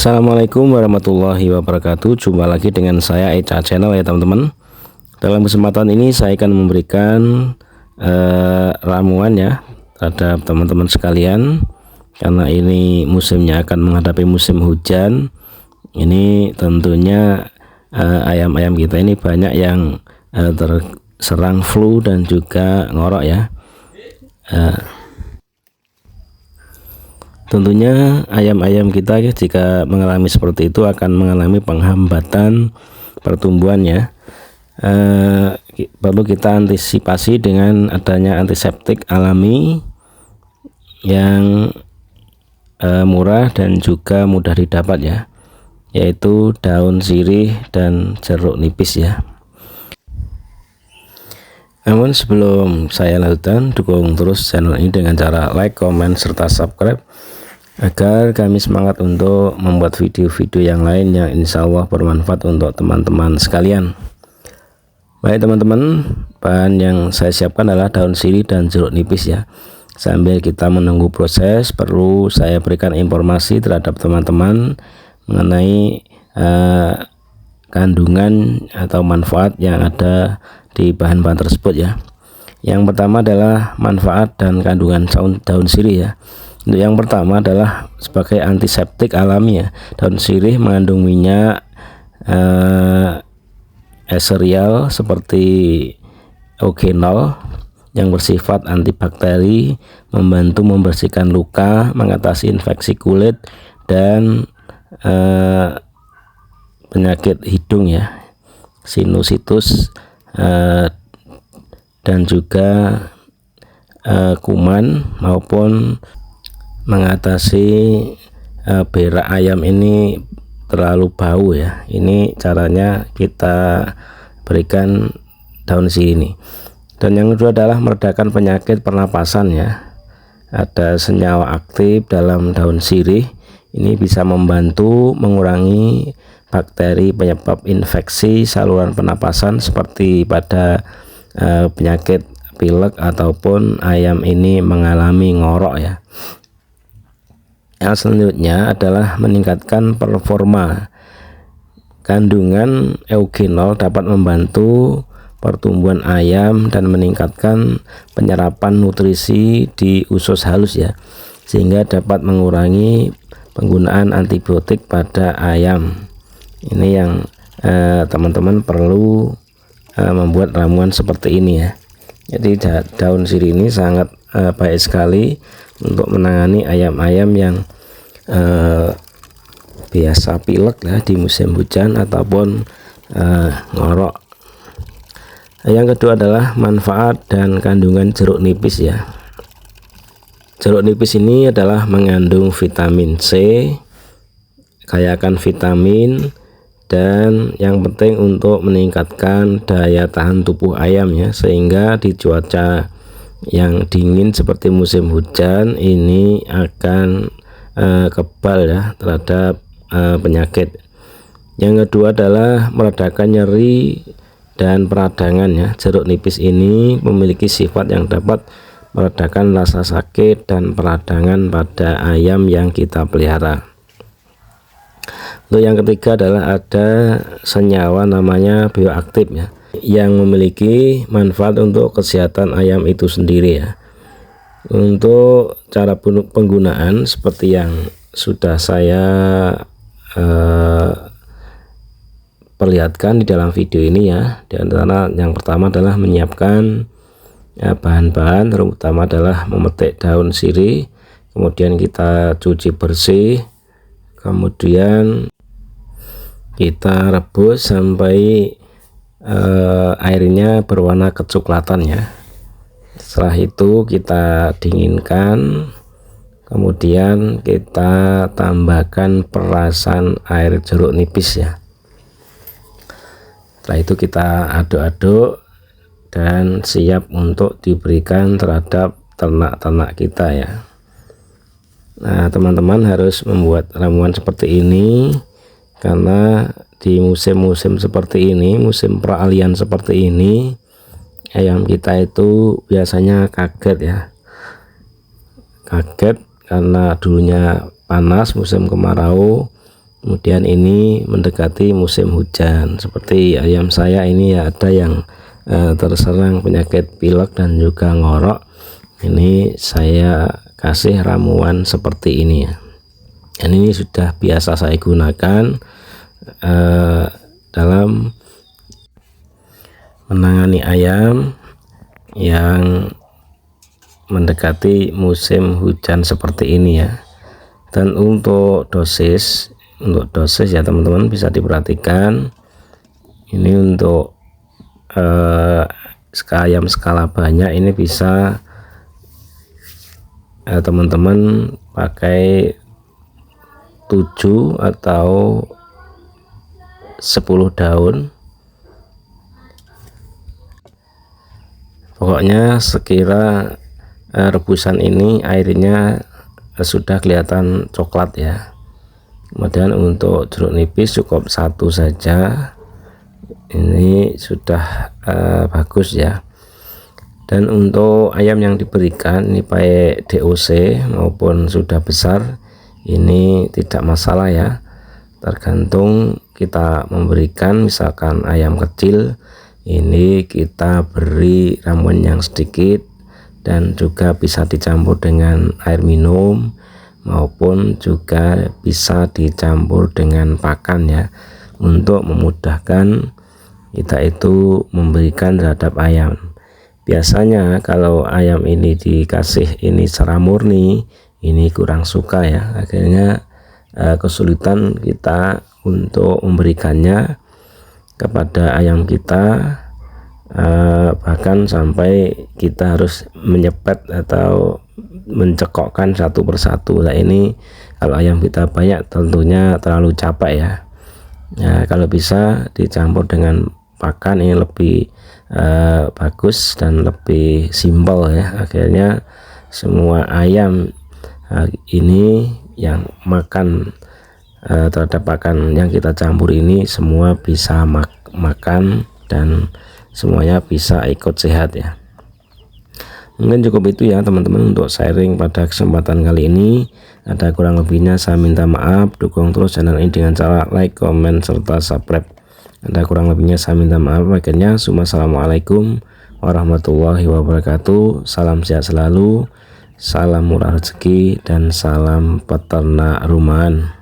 Assalamualaikum warahmatullahi wabarakatuh. Jumpa lagi dengan saya Echa Channel ya teman-teman. Dalam kesempatan ini saya akan memberikan ramuan ya terhadap teman-teman sekalian, karena ini musimnya akan menghadapi musim hujan. Ini tentunya ayam-ayam kita ini banyak yang terserang flu dan juga ngorok ya. Tentunya ayam-ayam kita ya, jika mengalami seperti itu akan mengalami penghambatan pertumbuhan ya. Perlu kita antisipasi dengan adanya antiseptik alami yang murah dan juga mudah didapat ya, yaitu daun sirih dan jeruk nipis ya. Namun sebelum saya lanjutkan, dukung terus channel ini dengan cara like, comment, serta subscribe agar kami semangat untuk membuat video-video yang lain yang insya Allah bermanfaat untuk teman-teman sekalian. Baik teman-teman, bahan yang saya siapkan adalah daun sirih dan jeruk nipis ya. Sambil kita menunggu proses, perlu saya berikan informasi terhadap teman-teman mengenai kandungan atau manfaat yang ada di bahan-bahan tersebut ya. Yang pertama adalah manfaat dan kandungan daun sirih ya. Untuk yang pertama adalah sebagai antiseptik alami ya. Daun sirih mengandung minyak esencial seperti eugenol yang bersifat antibakteri, membantu membersihkan luka, mengatasi infeksi kulit dan penyakit hidung ya, sinusitis dan juga kuman, maupun mengatasi berak ayam ini terlalu bau ya. Ini caranya kita berikan daun sirih ini. Dan yang kedua adalah meredakan penyakit pernapasan ya. Ada senyawa aktif dalam daun sirih, ini bisa membantu mengurangi bakteri penyebab infeksi saluran pernapasan seperti pada penyakit pilek ataupun ayam ini mengalami ngorok ya. Yang selanjutnya adalah meningkatkan performa. Kandungan eugenol dapat membantu pertumbuhan ayam dan meningkatkan penyerapan nutrisi di usus halus ya, sehingga dapat mengurangi penggunaan antibiotik pada ayam. Ini yang teman-teman perlu membuat ramuan seperti ini ya. Jadi daun sirih ini sangat baik sekali untuk menangani ayam-ayam yang biasa pilek ya di musim hujan ataupun ngorok. Yang kedua adalah manfaat dan kandungan jeruk nipis ya. Jeruk nipis ini adalah mengandung vitamin C, kaya akan vitamin, dan yang penting untuk meningkatkan daya tahan tubuh ayam ya, sehingga di cuaca yang dingin seperti musim hujan ini akan kebal ya terhadap penyakit. Yang kedua adalah meredakan nyeri dan peradangan ya. Jeruk nipis ini memiliki sifat yang dapat meredakan rasa sakit dan peradangan pada ayam yang kita pelihara. Untuk yang ketiga adalah ada senyawa namanya bioaktif ya, yang memiliki manfaat untuk kesehatan ayam itu sendiri ya. Untuk cara penggunaan seperti yang sudah saya perlihatkan di dalam video ini ya. Di antara yang pertama adalah menyiapkan bahan-bahan, terutama adalah memetik daun sirih, kemudian kita cuci bersih, kemudian kita rebus sampai airnya berwarna kecoklatan ya. Setelah itu kita dinginkan, kemudian kita tambahkan perasan air jeruk nipis ya. Setelah itu kita aduk-aduk dan siap untuk diberikan terhadap ternak-ternak kita ya. Nah teman-teman harus membuat ramuan seperti ini, karena di musim-musim seperti ini, musim peralihan seperti ini, ayam kita itu biasanya kaget ya, kaget karena dulunya panas musim kemarau, Kemudian ini mendekati musim hujan, seperti ayam saya ini ya, ada yang terserang penyakit pilek dan juga ngorok. Ini saya kasih ramuan seperti ini ya. Dan ini sudah biasa saya gunakan dalam menangani ayam yang mendekati musim hujan seperti ini ya. Dan untuk dosis ya teman-teman bisa diperhatikan, ini untuk ayam skala banyak ini bisa teman-teman pakai 7 atau 10 daun. Pokoknya sekira rebusan ini airnya sudah kelihatan coklat ya. Kemudian untuk jeruk nipis cukup 1 saja, ini sudah bagus ya. Dan untuk ayam yang diberikan ini baik DOC maupun sudah besar, ini tidak masalah ya, tergantung kita memberikan. Misalkan ayam kecil ini kita beri ramuan yang sedikit dan juga bisa dicampur dengan air minum maupun juga bisa dicampur dengan pakan ya, untuk memudahkan kita itu memberikan terhadap ayam. Biasanya kalau ayam ini dikasih ini secara murni, ini kurang suka ya, akhirnya kesulitan kita untuk memberikannya kepada ayam kita, bahkan sampai kita harus menyepet atau mencekokkan satu persatu. Nah ini kalau ayam kita banyak tentunya terlalu capek ya. Kalau bisa dicampur dengan pakan ini lebih bagus dan lebih simpel ya. Akhirnya semua ayam ini yang makan terhadap pakan yang kita campur ini semua bisa makan dan semuanya bisa ikut sehat ya. Mungkin cukup itu ya teman-teman untuk sharing pada kesempatan kali ini. Ada kurang lebihnya saya minta maaf. Dukung terus channel ini dengan cara like, comment, serta subscribe. Ada kurang lebihnya saya minta maaf. Akhirnya Assalamualaikum warahmatullahi wabarakatuh. Salam sehat selalu, salam murah rezeki, dan salam peternak rumahan.